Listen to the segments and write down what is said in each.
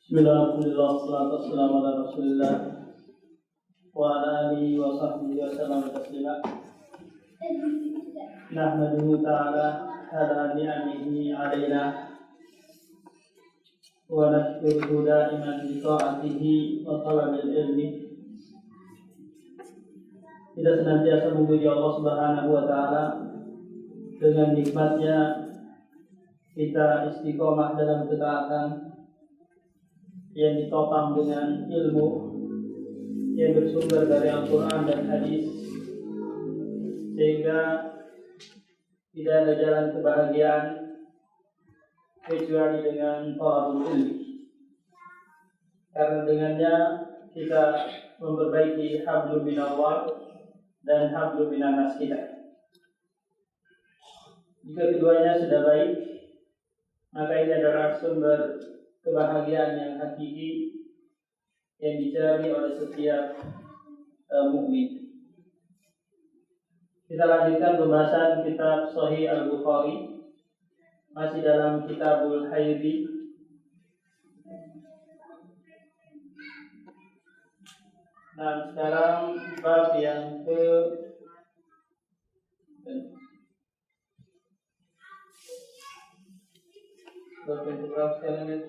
Bismillahirrahmanirrahim. Wassalatu wassalamu ala Rasulillah wa ala alihi wa sahbihi wa sallam taslima. Nahmaduhu ta'ala ala ni'amihi 'alaina wa nashkuruhu da'iman bi ta'atihi wa talabil ilmi. Kita senantiasa memuji Allah Subhanahu wa taala. Dengan nikmatnya kita istiqomah dalam ketaatan yang ditopang dengan ilmu yang bersumber dari Al-Quran dan Hadis, sehingga tidak ada jalan kebahagiaan kecuali dengan thalabul ilmi. Karena dengannya kita memperbaiki hablum minallah dan hablum minan nas kita. Jika keduanya sudah baik, maka ini adalah sumber kebahagiaan yang hakiki yang dicari oleh setiap mukmin. Kita lanjutkan pembahasan kitab Sahih Al-Bukhari, masih dalam Kitabul Haidhi. Dan sekarang bab yang berapa sekarang ini?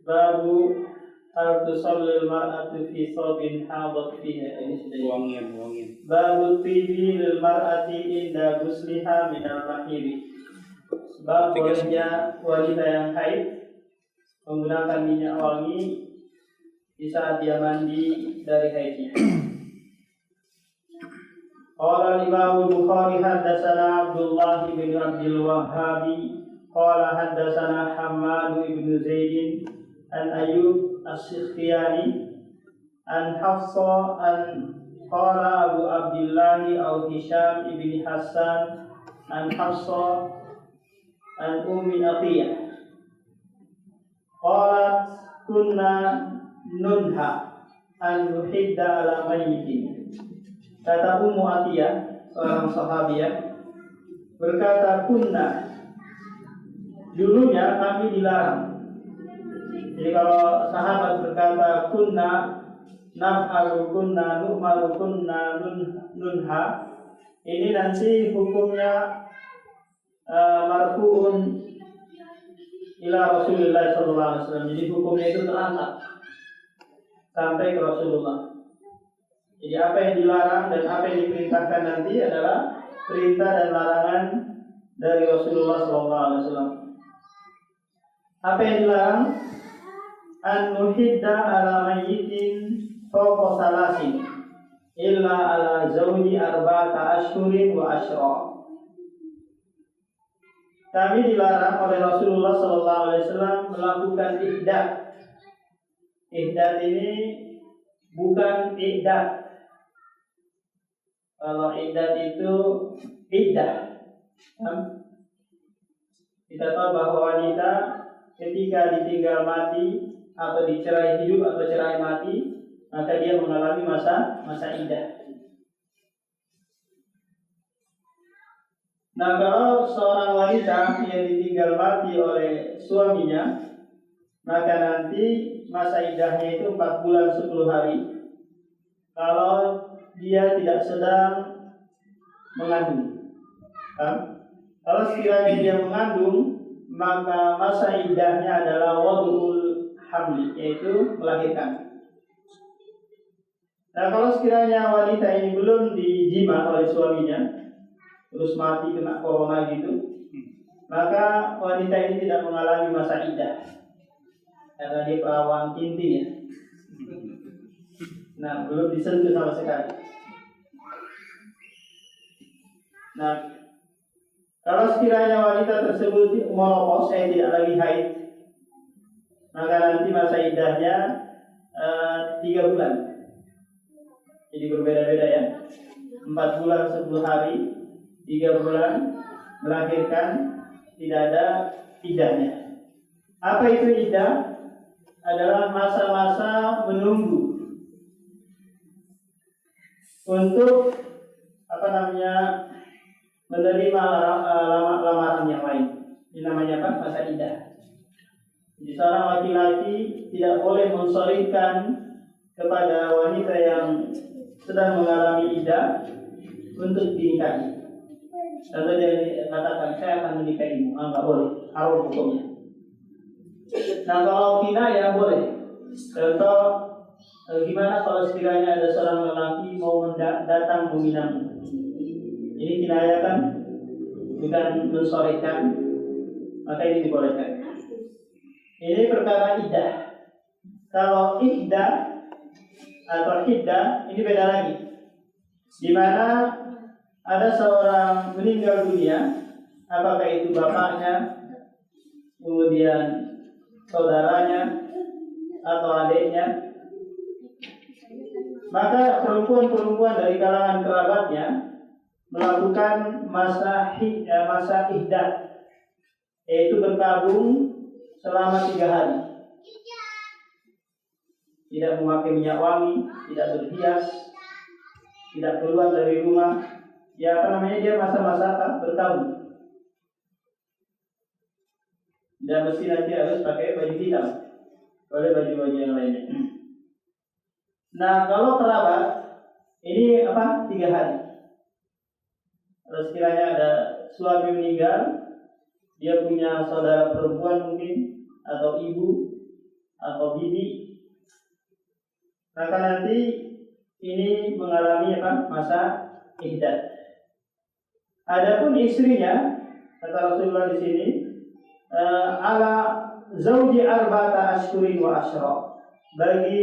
Babu al-tusallil mar'atu fi sabin hadat fiha. Wangian. Babu tibi lil mar'ati inda ghusliha min al-mahiri. Bab bolehnya wanita yang haid menggunakan minyak wangi di saat dia mandi dari haidnya. Qala Imam Bukhari haddatsana Abdullah bin Abdul Wahhab qala haddatsana Hammad bin Zaid an Ayyub as-Sikhtiyani an Hafsa an qala Abu Abdullah aw Hisham bin Hasan an Hafsa an Ummi Atiyah qalat kunna nunha an nuhidda ala mayyitin. Kata Ummu Atiyah, seorang sahabiah, berkata, kunna, dulunya kami dilarang. Jadi kalau sahabat berkata kunna naf'alu kunna nu'malu kunna nunha, ini nanti hukumnya marfu'un ila Rasulullah sallallahu alaihi wasallam. Jadi hukumnya itu terangkat sampai ke Rasulullah. Jadi apa yang dilarang dan apa yang diperintahkan nanti adalah perintah dan larangan dari Rasulullah SAW. Apa yang dilarang? An nuhidda ala mayyitin fawqa salasin illa ala zawji arba'ata ashhurin wa ashra. Kami dilarang oleh Rasulullah SAW melakukan ihdath. Ihdath ini bukan iddah. Kalau iddah itu iddah, kita tahu bahwa wanita ketika ditinggal mati atau dicerai hidup atau cerai mati, maka dia mengalami masa iddah. Nah, kalau seorang wanita yang ditinggal mati oleh suaminya, maka nanti masa iddahnya itu 4 bulan 10 hari. Kalau dia tidak sedang mengandung. Kalau sekiranya dia mengandung, maka masa iddahnya adalah wad'ul hamli, yaitu melahirkan. Nah, kalau sekiranya wanita ini belum dijima oleh suaminya, terus mati kena corona gitu, maka wanita ini tidak mengalami masa iddah karena dia perawan kinting ya. Nah, belum disentuh sama sekali. Nah, kalau sekiranya wanita tersebut menopause, tidak lagi haid, maka nanti masa iddahnya 3 bulan. Jadi berbeda-beda ya. 4 bulan 10 hari, 3 bulan melahirkan, tidak ada iddahnya. Apa itu iddah? Adalah masa-masa menunggu untuk menerima lamaran yang lain. Ini namanya apa? Masa iddah. Jadi seorang laki-laki tidak boleh mensyarikan kepada wanita yang sedang mengalami iddah untuk dinikahi. Contoh dia katakan, saya akan menikahimu. Nggak boleh, haram hukumnya. Nah kalau kinayah boleh. Contoh, gimana kalau sekiranya ada seorang lelaki mau datang meminangmu? Ini kinayah kan, bukan mensyarikan, maka ini dibolehkan. Ini perkara iddah. Kalau iddah atau iddah ini beda lagi. Di mana ada seorang meninggal dunia, apakah itu bapaknya, kemudian saudaranya atau adiknya, maka perempuan-perempuan dari kalangan kerabatnya melakukan masa iddah, yaitu berkabung selama 3 hari, tidak memakai minyak wangi, tidak berhias, tidak keluar dari rumah. Ya dia masa-masa berkabung. Dan mesti nanti harus pakai baju hitam, boleh baju-baju yang lainnya. Nah kalau kerabat ini 3 hari. Kalau sekiranya ada suami meninggal, dia punya saudara perempuan mungkin, atau ibu, atau bibi, maka nanti ini mengalami masa iddah. Adapun istrinya, kata Rasulullah di sini, ala zauji arba'ata ashhurin wa asyra. Bagi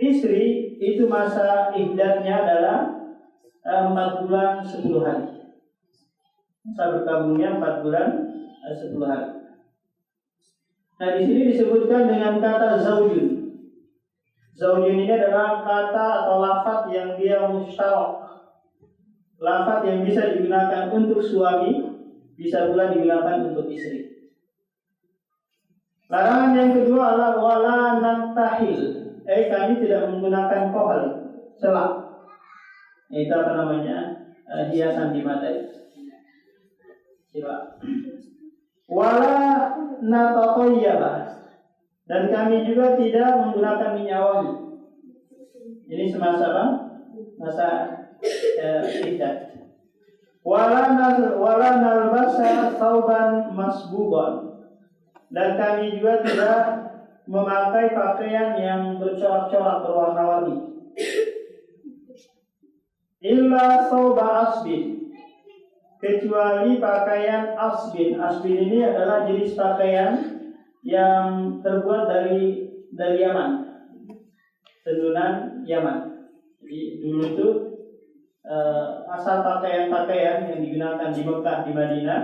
istri itu masa iddahnya adalah 4 bulan 10 hari. Masa berkabungnya 4 bulan 10 hari. Nah di sini disebutkan dengan kata zaujun. Zaujun ini adalah kata atau lafaz yang dia musyarak. Lafaz yang bisa digunakan untuk suami, bisa pula digunakan untuk istri. Larangan yang kedua adalah wala nantahil. Kami tidak menggunakan kohal, celak. Itu hiasan di mata itu. Coba. Wala nataqayyaba. Dan kami juga tidak menggunakan minyak wangi. Ini semasa apa? Masa iddah. Wala nalbasa thawban masbuban. Dan kami juga tidak memakai pakaian yang bercorak-corak berwarna-warni. Illa thawba asbin. Kecuali pakaian asbin. Asbin ini adalah jenis pakaian yang terbuat dari Yaman, tenunan Yaman. Jadi dulu itu asal pakaian-pakaian yang digunakan di Mekah, di Madinah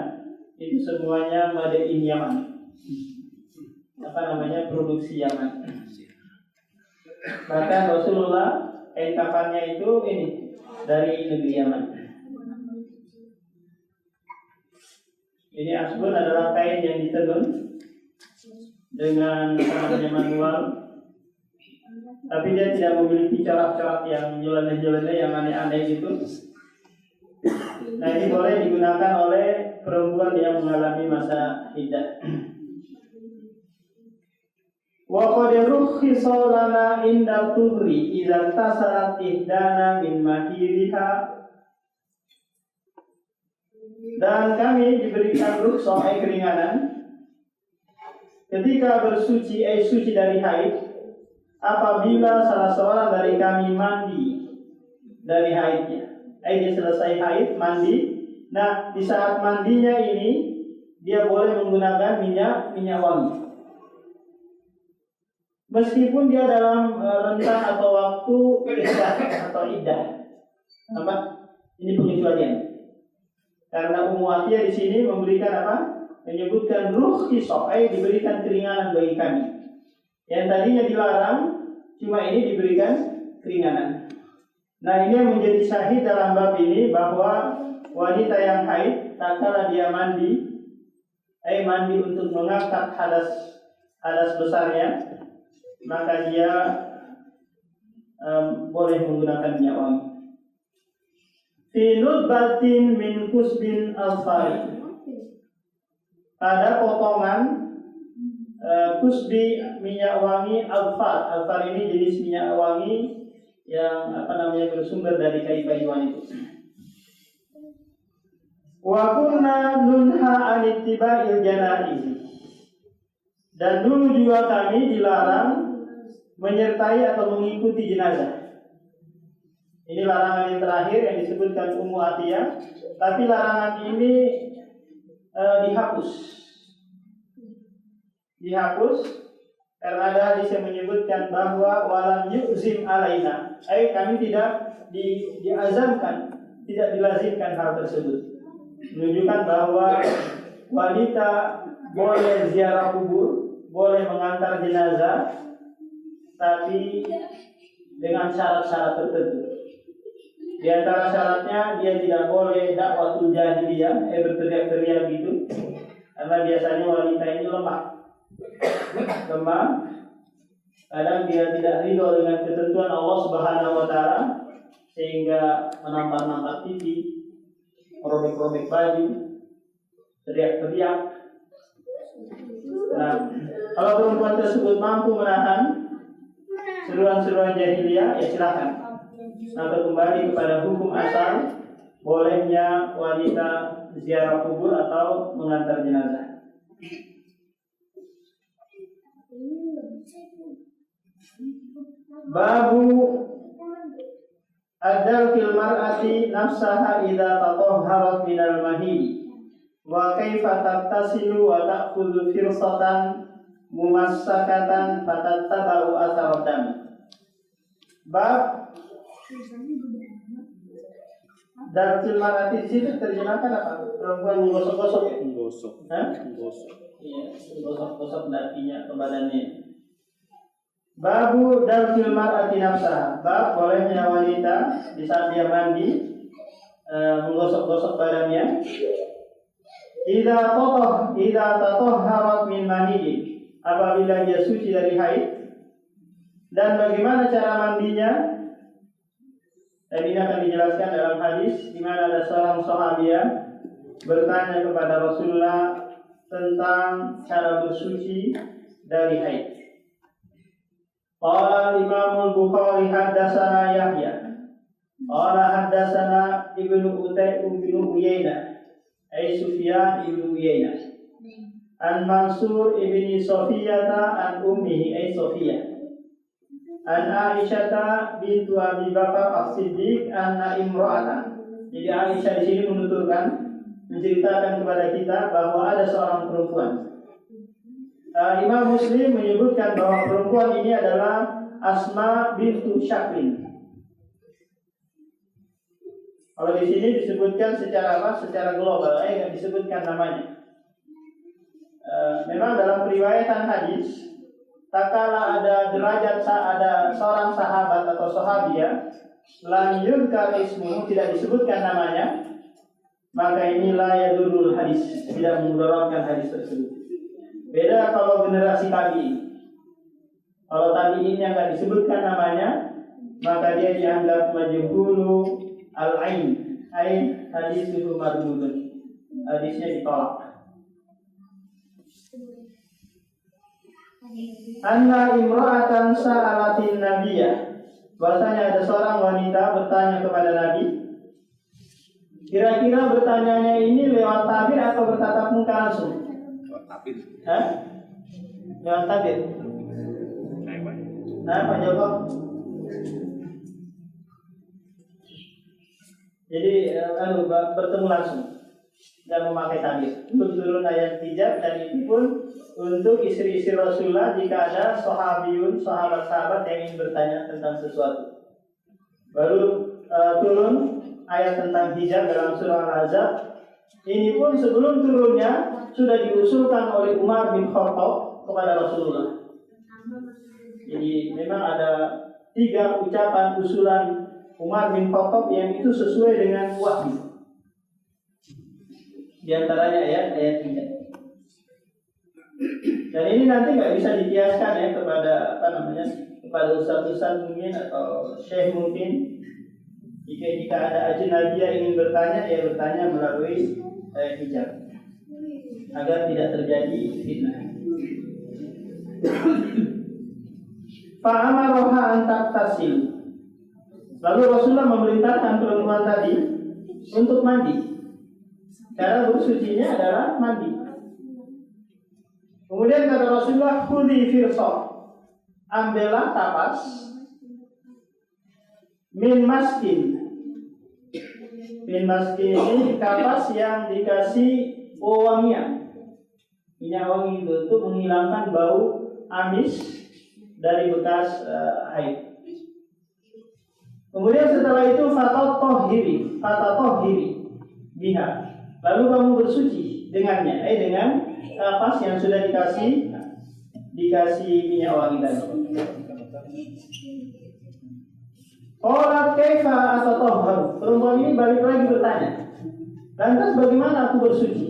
itu semuanya made in Yaman. Produksi Yaman. Bahkan Rasulullah kain kafannya itu ini dari negeri Yaman. Ini asbun adalah kain yang ditenun dengan manual, tapi dia tidak memiliki corak-corak yang nyeleneh-nyeleneh yang aneh-aneh gitu. Nah ini boleh digunakan oleh perempuan yang mengalami masa iddah. Wa qad rukhisa lana inda tuhri idza tasarat ihdana min mahiriha. Dan kami diberikan rukhsah keringanan ketika bersuci suci dari haid, apabila salah seorang dari kami mandi dari haidnya. Dia selesai haid, mandi. Nah, di saat mandinya ini dia boleh menggunakan minyak wangi. Meskipun dia dalam rentang atau waktu iddah. Ini pengecualian. Karena Ummu Atiyah di sini memberikan menyebutkan rukhsah, diberikan keringanan bagi kami. Yang tadinya dilarang, cuma ini diberikan keringanan. Nah ini yang menjadi syahid dalam bab ini bahwa wanita yang haid tak kala dia mandi untuk mengangkat hadas besarnya, maka dia boleh menggunakan minyak wangi. fi nutbatin min kusbin al-fari, pada potongan kusbi minyak wangi al-far. Al-far ini jenis minyak wangi yang bersumber dari kayu-kayuan itu. Wa kunna nunha an ittiba'il janaiz, dan dulu juga kami dilarang menyertai atau mengikuti jenazah. Ini larangan yang terakhir yang disebutkan Ummu Atiyah, tapi larangan ini dihapus karena ada hadis yang menyebutkan bahwa walam yu'zim alaina, kami tidak diazamkan, tidak dilazimkan hal tersebut, menunjukkan bahwa wanita boleh ziarah kubur, boleh mengantar jenazah, tapi dengan syarat-syarat tertentu. Di antara syaratnya dia tidak boleh dakwatul jahiliyah, berteriak-teriak gitu, karena biasanya wanita ini lemah. Kadang dia tidak ridho dengan ketentuan Allah Subhanahu wa taala, sehingga menampar-nampar pipi, merobek-robek baju, teriak-teriak. Nah, kalau perempuan tersebut mampu menahan seruan-seruan jahiliyah, ya silakan. Maka kembali kepada hukum asal, bolehnya wanita ziarah kubur atau mengantar jenazah. Babu adalkil mar'ati nafsaha idza tatahharat minal mahid wa kaifa tattasilu wa ta'khudhu firsatan mumassakatan fatattaba'u atharadam. Bab dalkil mar'ati di situ terjemahkan apa? Perempuan menggosok-gosok ya? Menggosok. Iya, gosok-gosok dakinya atau badannya. Babu dalkil mar'ati nafsaha, bab bolehnya wanita di saat dia mandi menggosok-gosok badannya. Idza tatahharat min maniyyin, apabila dia suci dari haid. Dan bagaimana cara mandinya? Dan ini akan dijelaskan dalam hadis di mana ada seorang sahabiah bertanya kepada Rasulullah tentang cara bersuci dari haid. Qala Imam Al-Bukhari haddatsana Yahya. Qala haddatsana Ibnu Uyainah, Sufyan ibnu Uyainah. An Mansur ibni Safiyata an ummihi Safiyah. An Aisyah bintu Abi Bakar As-Siddiq anna imra'atan. Jadi Aisyah di sini menceritakan kepada kita bahwa ada seorang perempuan. Imam Muslim menyebutkan bahwa perempuan ini adalah Asma bintu Syakrin. Kalau di sini disebutkan secara global, nggak disebutkan namanya. Memang dalam periwayatan hadis, tak kala ada derajat ada seorang sahabat atau sahabiah, lam yuzkar ismu, tidak disebutkan namanya, maka inilah yadurul hadis, tidak memudaratkan hadis tersebut. Beda kalau generasi tabi'in. Kalau tabi'in yang nggak disebutkan namanya, maka dia dianggap majhulu al-ain, hadisuhu mardudun, hadisnya ditolak. Anna imra'atan sa'alatin nabiyah, bahasanya ada seorang wanita bertanya kepada Nabi. Kira-kira bertanyanya ini lewat tabir atau bertatap muka langsung? Lewat tabir. Lewat tabir. Pak Joko. Jadi bertemu langsung dan memakai tabir. Untuk turun ayat hijab, dan itu pun untuk istri-istri Rasulullah jika ada sahabat-sahabat yang ingin bertanya tentang sesuatu. Baru turun ayat tentang hijab dalam surah Al-Ahzab. Ini pun sebelum turunnya sudah diusulkan oleh Umar bin Khattab kepada Rasulullah. Jadi memang ada 3 ucapan usulan Umar bin Khattab yang itu sesuai dengan wahyu. Di antaranya ayat hijab. Dan ini nanti nggak bisa dikiaskan ya kepada kepada ustaz-ustaz mungkin atau syekh mungkin. Jika ada ajnabiyah ingin bertanya, dia bertanya melalui hijab agar tidak terjadi fitnah. Fa'amaroha an taktasil. Lalu Rasulullah memerintahkan perempuan tadi untuk mandi. Cara bersucinya adalah mandi. Kemudian kata Rasulullah, khudhi firsa, ambillah tapas min maskin. Min maskin ini kapas yang dikasih wewangian, minyak wangi itu untuk menghilangkan bau amis dari bekas haid. Kemudian setelah itu fatatohiri biha, lalu kamu bersuci dengannya, dengan kapas yang sudah dikasih minyak wangi tadi. Qalat kaifa atatahhar. Perempuan ini balik lagi bertanya, lantas bagaimana aku bersuci?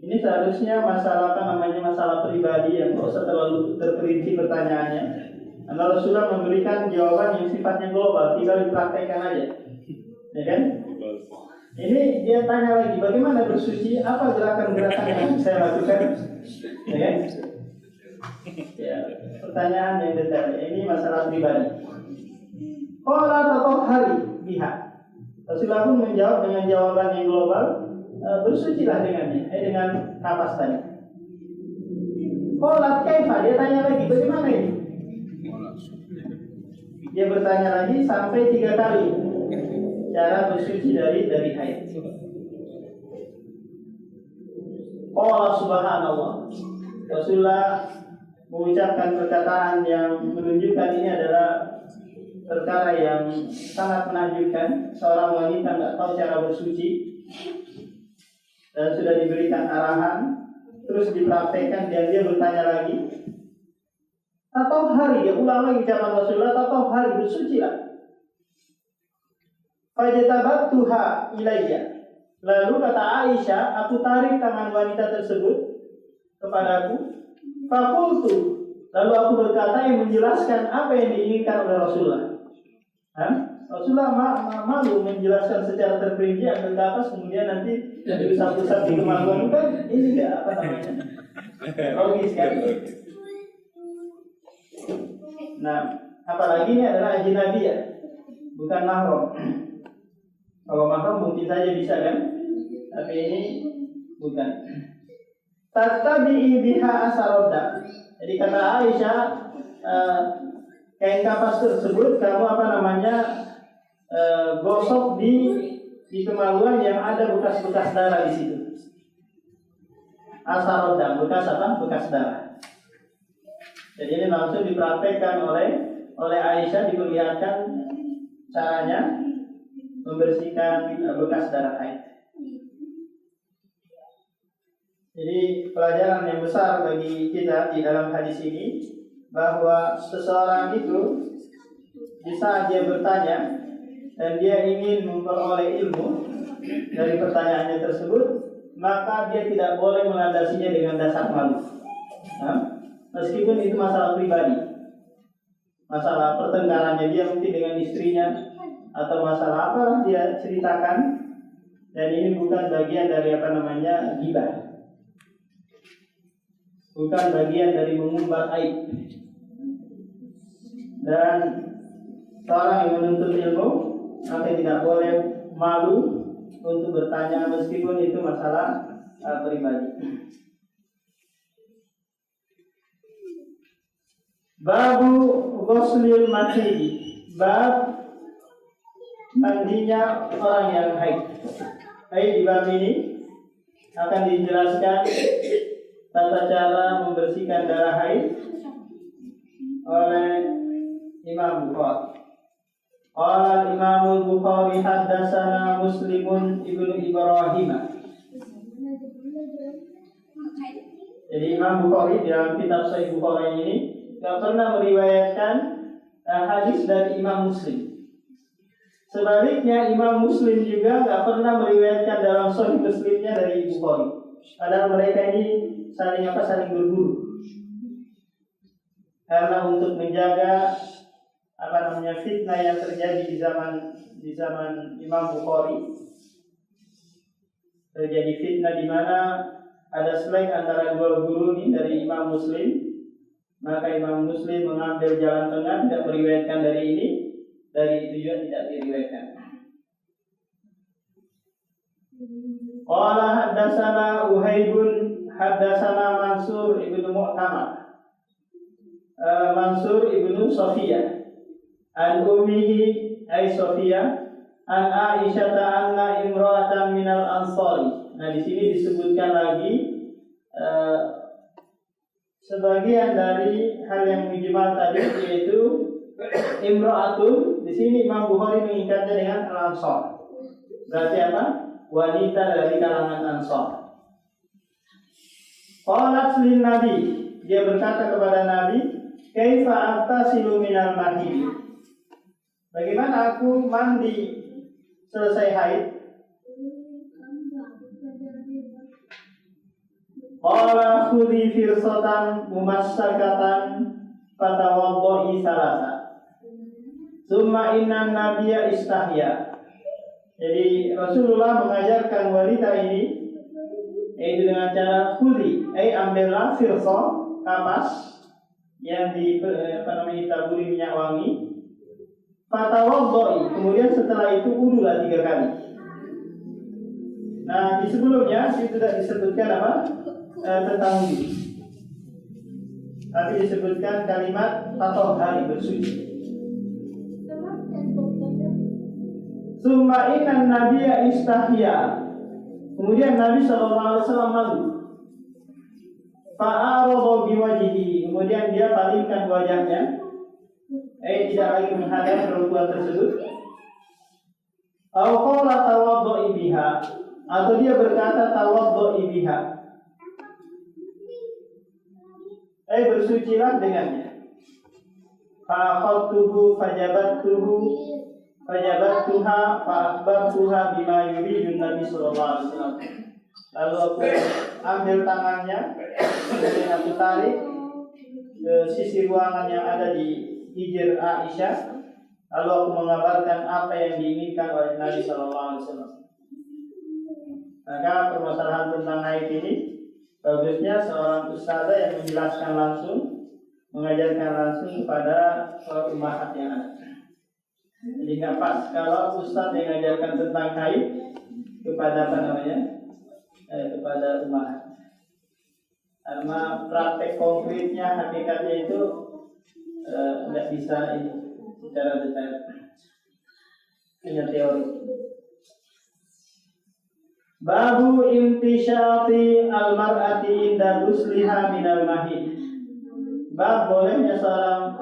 Ini seharusnya masalah masalah pribadi yang tidak usah terlalu terperinci pertanyaannya. Karena Rasulullah memberikan jawaban yang sifatnya global, tinggal dipraktekkan aja, ya kan? Ini dia tanya lagi, bagaimana bersuci? Apa gerakan-gerakan yang saya lakukan? Ya kan? Ya, pertanyaan yang detail. Ini masalah pribadi. Qala tatahhari biha. Rasulullah pun menjawab dengan jawaban yang global, bersucilah dengannya, dengan kapas tadi. Qala kaifa, dia tanya lagi, bagaimana ini? Dia bertanya lagi sampai 3 kali cara bersuci dari haid. Qala subhanallah. Rasulullah mengucapkan perkataan yang menunjukkan ini adalah perkara yang sangat menakjubkan. Seorang wanita tidak tahu cara bersuci dan sudah diberikan arahan, terus dipraktekkan, dan dia bertanya lagi. Atau hari, dia ulang lagi ucapan Rasulullah, atau hari, bersucilah. Fajtabattuha ilayya. Lalu kata Aisyah, aku tarik tangan wanita tersebut kepadaku. Fakultu, lalu aku berkata yang menjelaskan apa yang diinginkan oleh Rasulullah. Rasulullah malu menjelaskan secara terperinci ambil kapas, kemudian nanti diusap-usap di kemaluan, kan ini enggak logis kan? Nah, apalagi ini adalah ajnabiyah, bukan mahram. Kalau mahram mungkin saja bisa kan, tapi ini bukan. Tattabi'i biha asarodda. Jadi kata Aisyah, kain kapas tersebut kamu gosok di kemaluan yang ada bekas-bekas darah di situ. Asarodda, bekas apa? Bekas darah. Jadi ini langsung dipraktekkan oleh Aisyah, diperlihatkan caranya membersihkan bekas darah haid. Jadi pelajaran yang besar bagi kita di dalam hadis ini, bahwa seseorang itu di saat dia bertanya dan dia ingin memperoleh ilmu dari pertanyaannya tersebut, maka dia tidak boleh melandasinya dengan dasar malu. Meskipun itu masalah pribadi, masalah pertengkarannya dia mungkin dengan istrinya, atau masalah apa dia ceritakan, dan ini bukan bagian dari ghibah. Bukan bagian dari mengumbar aib. Dan seorang yang menuntut ilmu, maka tidak boleh malu untuk bertanya meskipun itu masalah pribadi. Babu ghuslil matidi, bab mandinya orang yang haid. Di bab ini akan dijelaskan tata cara membersihkan darah haid oleh Imam Bukhari. Qala Imam Bukhari haddatsana Muslimun ibnu Ibrahim. Jadi Imam Bukhari dalam kitab Sahih Bukhari ini tidak pernah meriwayatkan hadis dari Imam Muslim. Sebaliknya Imam Muslim juga tidak pernah meriwayatkan dalam Sahih Muslimnya dari Bukhari. Padahal mereka ini saling berburu. Karena untuk menjaga fitnah yang terjadi di zaman Imam Bukhari. Terjadi fitnah di mana ada slack antara dua guru ini dari Imam Muslim. Maka Imam Muslim mengambil jalan tengah, tidak meriwayatkan dari ini, dari itu juga tidak diriwayatkan. Qala haddatsana Uhaybun haddatsana Mansur ibnu Mu'tamar. Mansur ibnu Sofiyah an ummihi ay Sofiyah an Aisyah anna imra'atan minal ansari. Nah, di sini disebutkan lagi sebagian dari hal yang mujmal tadi, yaitu imra'atun. Di sini Imam Bukhari mengikatnya dengan al-ansar. Berarti apa? Wanita dari kalangan Ansar. Qalat lin Nabi, dia berkata kepada Nabi, kaifa attasilu minal mahid? Bagaimana aku mandi selesai haid? Qala khudhi firsatan mumassakatan fatawadda'i salasa. Summa inna nabiyya istahya. Jadi Rasulullah mengajarkan wanita ini yaitu dengan cara khudhi, ambillah firsa, kapas yang ditaburi minyak wangi. Fatawadda'i, kemudian setelah itu wudulah 3 kali. Nah, di sebelumnya itu tidak disebutkan apa? Tentang wudu. Tapi disebutkan kalimat tatahhari, bersuci. Summa inna nabiyya istahya. Kemudian Nabi SAW malu. Fa'arada biwajhihi, kemudian dia palingkan wajahnya, tidak lagi menghadap perempuan tersebut. Aw qala tawadda'i biha, atau dia berkata tawadda'i biha, bersucilah dengannya. Fa'akhadtuhu fajabattuha fa'akhbartuha bima yuridun Nabi sallallahu alaihi wasallam. Lalu aku ambil tangannya, kemudian aku tarik ke sisi ruangan yang ada di hijr Aisyah. Lalu aku mengabarkan apa yang diinginkan oleh Nabi sallallahu alaihi wasallam. Maka permasalahan tentang haid ini bagusnya seorang ustazah yang menjelaskan langsung, mengajarkan langsung kepada ummahat yang ada. Jadi nggak pas kalau ustaz yang mengajarkan tentang haid kepada kepada ummahat. Karena praktek konkretnya, hakikatnya itu nggak bisa ini secara detail, hanya teori. Babu intisyati al-mar'ati inda ghusliha minal mahid. Bab bolehnya seorang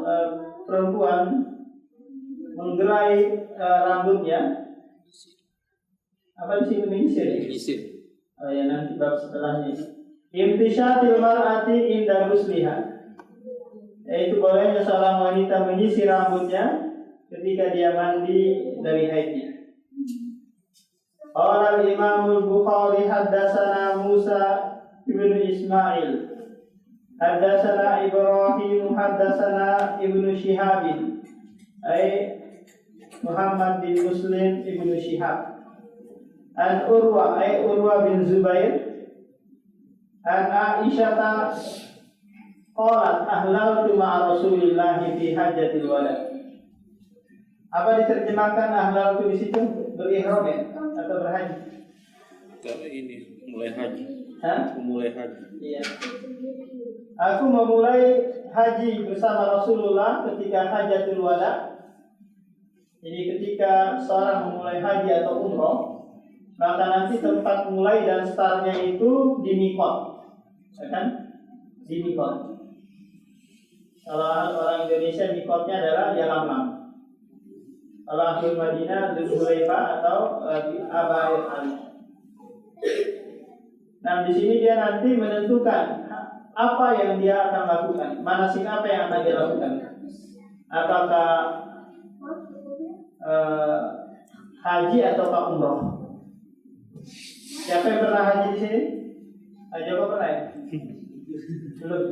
perempuan menggerai rambutnya. Apa di sini menyisir? Oh ya, nanti bab setelahnya. Intisyatil mar'ati inda ghusliha, yaitu bolehnya seorang wanita menyisir rambutnya ketika dia mandi dari haidnya. Qala al-Imam al-Bukhari haddatsana Musa ibnu Ismail haddatsana Ibrahim haddatsana Ibnu Shihab Muhammad bin Muslim ibnu Shihab an Urwa bin Zubair an Aisyah qalat ahlaltu ma'a Rasulillah fi hajjatil wada. Apa diterjemahkan ahlaltu di situ? Berihram ya atau berhaji? Kalau ini mulai haji. Memulai haji. Iya. Aku memulai haji bersama Rasulullah ketika hajatul wada. Jadi ketika seorang memulai haji atau umroh, maka nanti tempat mulai dan startnya itu di miqat, ya kan? Di miqat. Kalau orang Indonesia miqatnya adalah Yalamlam. Kalau akhir Madinah Dzulhulaifah atau Abair Ali. Nah, di sini dia nanti menentukan apa yang dia akan lakukan, manasik apa yang akan dia lakukan. Apakah haji atau umroh? Siapa yang pernah haji di sini? Jawab pernah ya? Belum.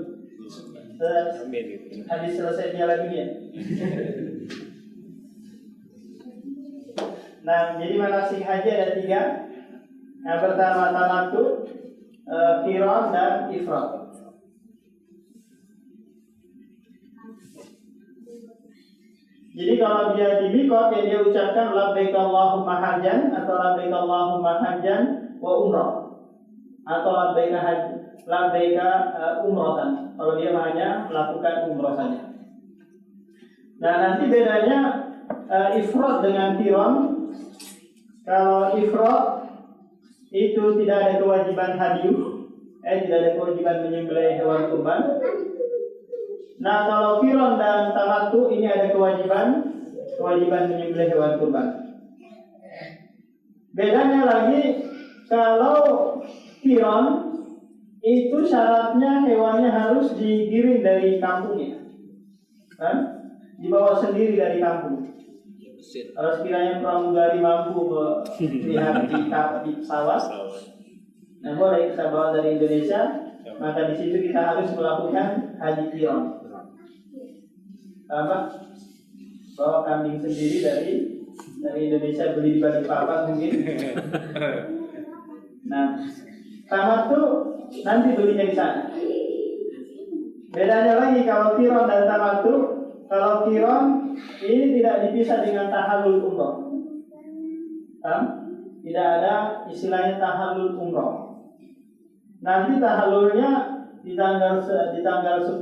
Habis selesai Piala Dunia. Nah, jadi manasik haji ada 3. Yang pertama tamattu, qiran dan ifrad. Jadi kalau dia di miqat, ya dia ucapkan labbaik Allahumma hajjan atau labbaik Allahumma hajjan wa umrah atau labbaik umratan. Kalau dia hanya melakukan umrah saja. Nah, nanti bedanya ifrad dengan qiran. Kalau ifrad itu tidak ada kewajiban hadiyu, tidak ada kewajiban menyembelih hewan kurban. Nah, kalau qiran dan tamattu ini ada kewajiban menyembelih hewan kurban. Bedanya lagi, kalau qiran itu syaratnya hewannya harus digiring dari kampungnya, dibawa sendiri dari kampung. Kalau sekiranya pramugari mampu melihat di pesawat, nah boleh kita bawa dari Indonesia, maka di situ kita harus melakukan haji qiran. Bawa kambing sendiri dari Indonesia, beli di Balikpapan mungkin. Nah, tamattu nanti belinya di sana. Bedanya lagi kalau qiran dan tamattu. Kalau qiran ini tidak dipisah dengan tahallul umrah. Tidak ada istilahnya tahallul umrah. Nanti tahallulnya di tanggal 10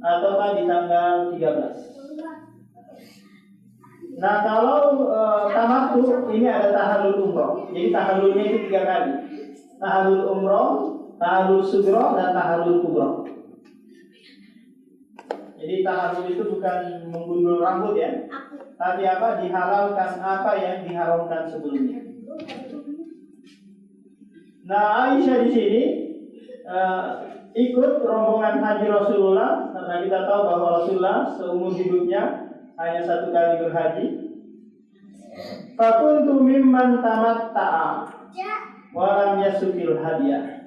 ataukah di tanggal 13. Nah, kalau tamattu ini ada tahallul umrah. Jadi tahallulnya itu 3 kali. Tahallul umrah, tahallul sughra dan tahallul kubra. Jadi tahallul itu bukan menggundul rambut ya, tapi dihalalkan apa yang diharamkan sebelumnya. Nah, Aisyah di sini ikut rombongan haji Rasulullah karena kita tahu bahwa Rasulullah seumur hidupnya hanya 1 kali berhaji. Fakuntu mimman tamatta'a wa lam yasukil hadiyah.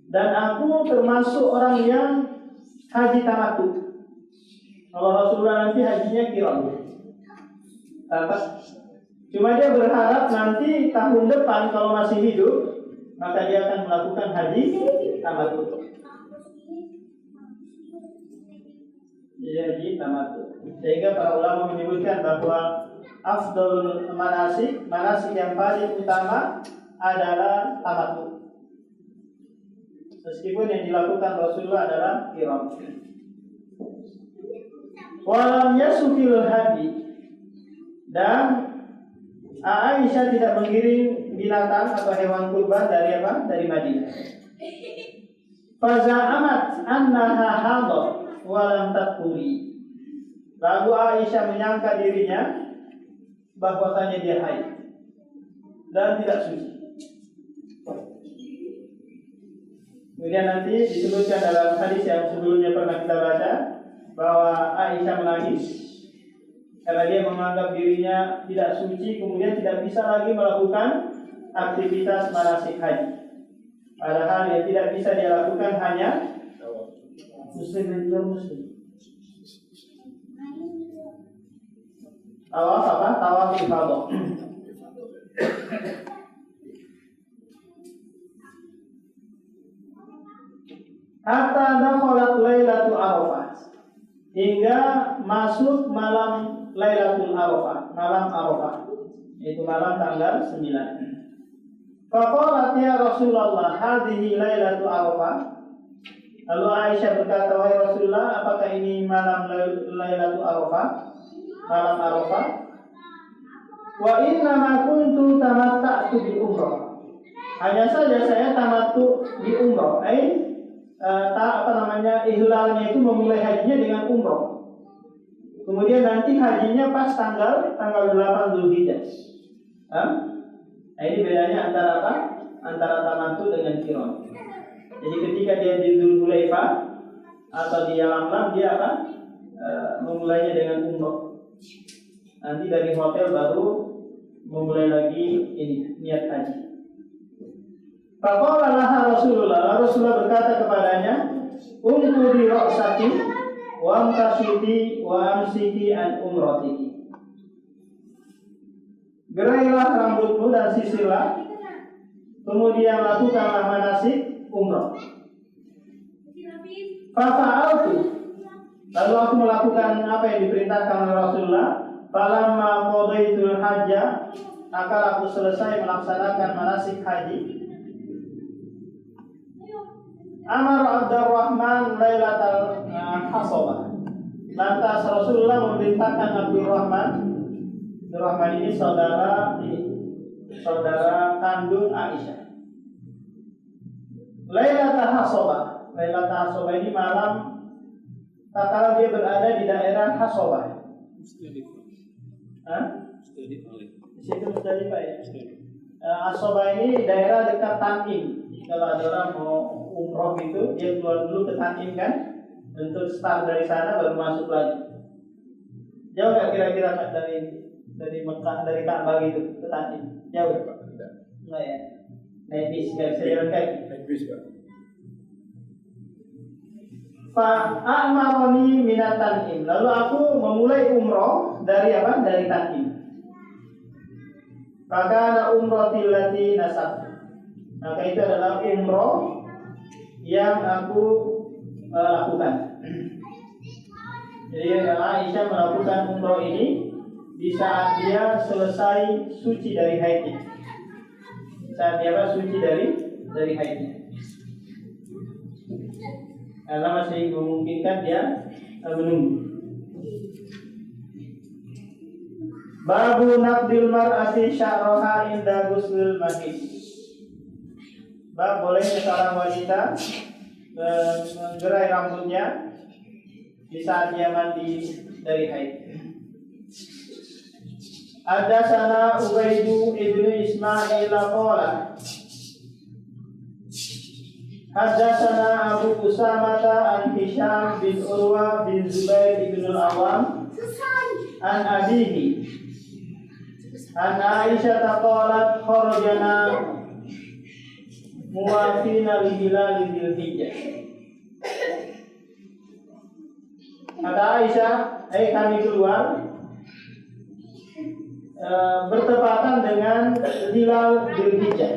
Dan aku termasuk orang yang haji tamattu. Kalau Rasulullah nanti hajinya qiran. Cuma dia berharap nanti tahun depan kalau masih hidup, maka dia akan melakukan haji tamattu. Jadi haji tamattu. Sehingga para ulama menyebutkan bahwa afdalul manasik yang paling utama adalah tamattu. Meskipun yang dilakukan Rasulullah adalah qiran. Walam yasukil hadi, dan Aisyah tidak mengiring binatang atau hewan kurban dari Madinah. Faza'amat annaha hadat walam tadhuri. Lalu Aisyah menyangka dirinya bahwasanya dia haid dan tidak suci. Kemudian nanti disebutkan dalam hadis yang sebelumnya pernah kita baca bahwa Aisyah menangis karena dia menganggap dirinya tidak suci, kemudian tidak bisa lagi melakukan aktivitas manasik haji. Padahal yang tidak bisa dia lakukan hanya muslim dan non-muslim. Tawaf ifadah. Hatta dakhalat Lailatul Arafah, hingga masuk malam Lailatul Arafah, malam Arafah, yaitu malam tanggal 9. Faqalat ya Rasulullah, hadhihi Lailatul Arafah. Lalu Aisyah berkata, wahai Rasulullah, apakah ini malam Lailatul Arafah, malam Arafah? Wa inna ma kuntu tamatta'tu bi umrah. Hanya saja saya tamattu di umrah. Ihlalnya itu memulai hajinya dengan umrah. Kemudian nanti hajinya pas tanggal 8 Dzulhijjah. Nah, ini bedanya antara tamattu dengan qiran. Jadi ketika dia di Dzulhulaifah atau di Yalamlam, dia memulainya dengan umrah. Nanti dari hotel baru memulai lagi niat haji. Faqala laha Rasulullah berkata kepadanya, Umkuri ra'sati wa amtasiti wa amsiki an umratiki. Gerailah rambutmu dan sisirlah, kemudian lakukanlah manasik umrah. Fafa'altu, lalu aku melakukan apa yang diperintahkan oleh Rasulullah. Falamma qadaitul hajja, maka aku selesai melaksanakan manasik haji. Amar Abdurrahman lailatal hasabah. Lantas Rasulullah memerintahkan Abdurrahman. Abdurrahman ini saudara kandung Aisyah. Lailatul hasabah. Lailatul hasabah ini malam tatkala dia berada di daerah Hasabah. Di situ Musdalifah ya. Hasabah ini daerah dekat Tanim. Kalau ada orang mau umroh itu, dia keluar dulu ke Tanim kan, untuk start dari sana baru masuk lagi. Jauh nggak kira-kira dari Mekah, dari Ka'bah gitu ke Tanim? Jauh? Enggak ya. Naik bis, nggak bisa jalan kaki. Naik bis, Pak. Fa'amaroni minat Tanim. Lalu aku memulai umroh dari apa? Dari Tanim. Maka umroh tilati nasab. Maka itu adalah umroh yang aku lakukan. Jadi Aisyah melakukan umroh ini di saat dia selesai suci dari haidnya. Saat dia suci dari haidnya. Karena masih memungkinkan dia menunggu. Babu naqdil mar'ati sya'raha inda ghusl mahid. Bab bolehnya seorang wanita menggerai rambutnya di saat dia mandi dari haid. Hadatsana Ubaidu ibnu Ismail qala Hadatsana Abu Usamah an Hisham bin Urwa bin Zubair ibn al-Awwam an abihi an Aisyah qalat kharajana muwafina li hilal Dzulhijjah. Kata Aisyah, kami keluar bertepatan dengan hilal Dzulhijjah.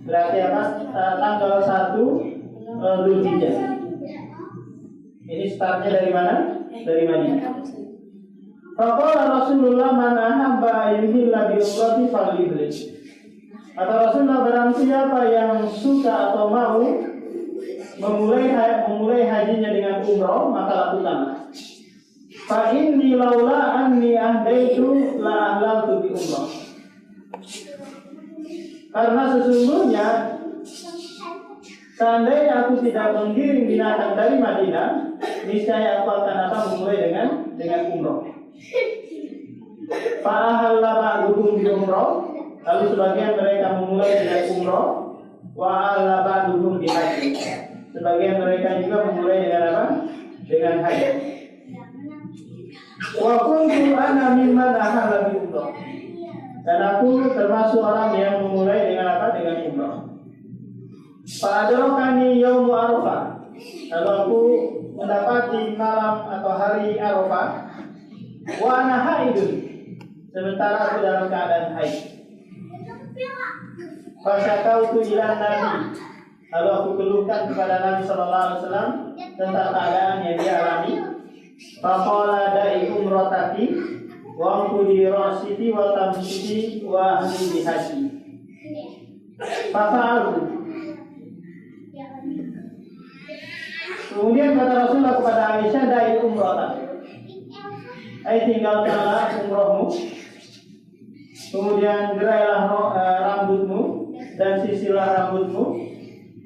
Berarti apa? Tanggal 1 Dzulhijjah. Ini startnya dari mana? Dari Madinah. Faqala Rasulullah man ahabba yuhilla bi umrati falyuhil. Kata Rasulullah, barang siapa yang suka atau mau memulai hajinya dengan umroh, maka lakukanlah. Fa inni laula anni ahdaitu la ahlaltu bi umrah. Karena sesungguhnya seandainya aku tidak mengiring binatang dari Madinah, niscaya aku akan memulai dengan umroh. Fa ahalla ba'duhum bi umrah. Lalu sebagian mereka memulai dengan umroh, wa ala ba'duhum bi haji. Sebagian mereka juga memulai dengan apa? Dengan haji. Wa kuntu ana mimman ahalla bi umrah. Dan aku termasuk orang yang memulai dengan apa? Dengan umroh. Fa adrakani yaum Arafah. Lalu aku mendapati malam atau hari Arafah. Wa ana haidun. Sementara aku dalam keadaan haid. Fasyakautu ila Nabi. Lalu aku keluhkan kepada Nabi sallallahu alaihi wasallam tentang keadaan yang dia alami. Faqala da'i umrataki wa qudi rasiti wa tamsiti wa ahli bihaji. Fa'altu. Kemudian kata Rasulullah kepada Aisyah, da'i umrataki. Tinggalkanlah umrohmu. Kemudian gerailah rambutmu dan sisilah rambutmu.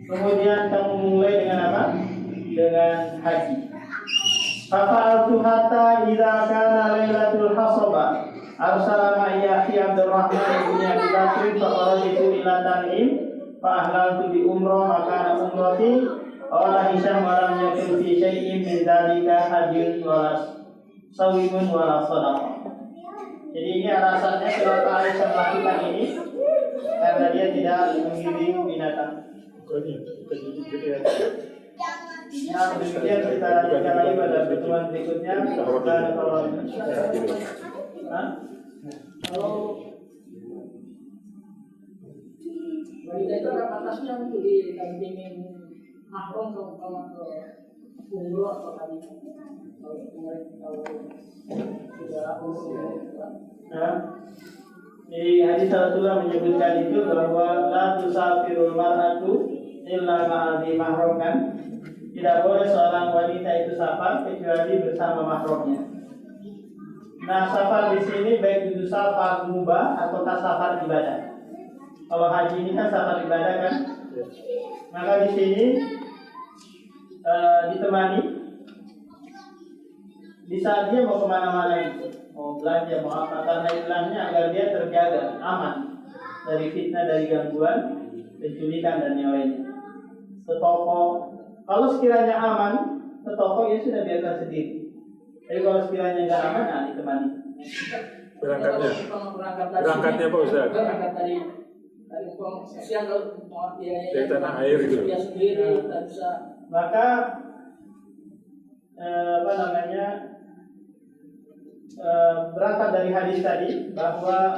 Kemudian kamu mulai dengan apa? Dengan haji. Fa'altu hatta idza kana lailatul hasabah arsala ma'iya fi Abdurrahman bin Abi Bakr fa kharajtu ila Tanim fa ahlaltu bi umrah maka umrati qala Hisham wa lam yakun fi syai'in min dzalika hajjun wa sawimun wa sadaqah. Jadi ini alasannya kenapa Aisyah melakukan ini, karena dia tidak mengiring binatang. Nah, demikian kita lanjutkan lagi pada pertemuan berikutnya. Kalau wanita itu ada batasnya untuk ditampingin mahram kalau ke umroh atau tadi kalau tidak umroh. Di hadis Rasulullah menyebutkan itu bahwa la tusafirul mar'atu illa ma'adhi mahram kan. Tidak boleh seorang wanita itu safar kecuali bersama mahramnya. Nah, safar di sini baik itu safar mubah atau safar ibadah. Kalau haji ini kan safar ibadah kan, maka di sini ditemani di saat dia mau kemana-mana itu, mau belanja, mau apa, karena istilahnya agar dia terjaga aman dari fitnah, dari gangguan, penculikan dan yang lainnya. Setoko, kalau sekiranya aman, setoko ya sudah biarkan sendiri. Tapi kalau sekiranya nggak aman, nah ditemani. Berangkatnya Pak Ustaz. Berangkat dari kesian kalau biaya dari tanah air gitu. Dia sendiri tidak bisa. Maka berangkat dari hadis tadi bahwa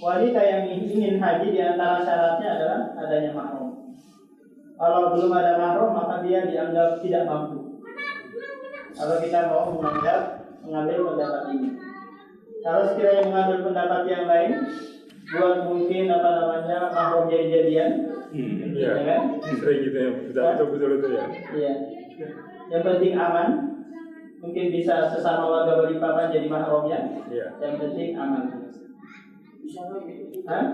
wanita yang ingin haji di antara syaratnya adalah adanya mahram. Kalau belum ada mahram maka dia dianggap tidak mampu. Kalau kita mau mengambil pendapat ini. Kalau sekiranya mengambil pendapat yang lain, buat mungkin mahram jadi-jadian, ya kan? Sering gitu ya, betul itu ya. Iya. Yang penting aman, mungkin bisa sesama warga Balikpapan jadi mahramnya. Iya. Yang penting aman. Bisa lagi. Hah?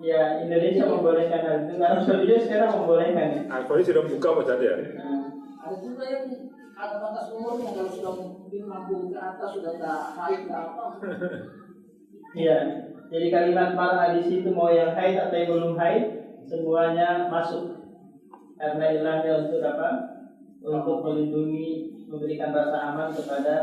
Ya, Indonesia membolehkan hal itu. Karena Saudi sekarang membolehkan. Alkohol sudah buka Pak Ustaz ya. Ada juga yang ada batas umur yang kalau sudah mungkin mampu ke atas sudah tak haid apa. Iya. Jadi kalimat mar'ah di situ mau yang haid atau yang belum haid semuanya masuk. Karena ilahnya untuk apa? Untuk melindungi, memberikan rasa aman kepada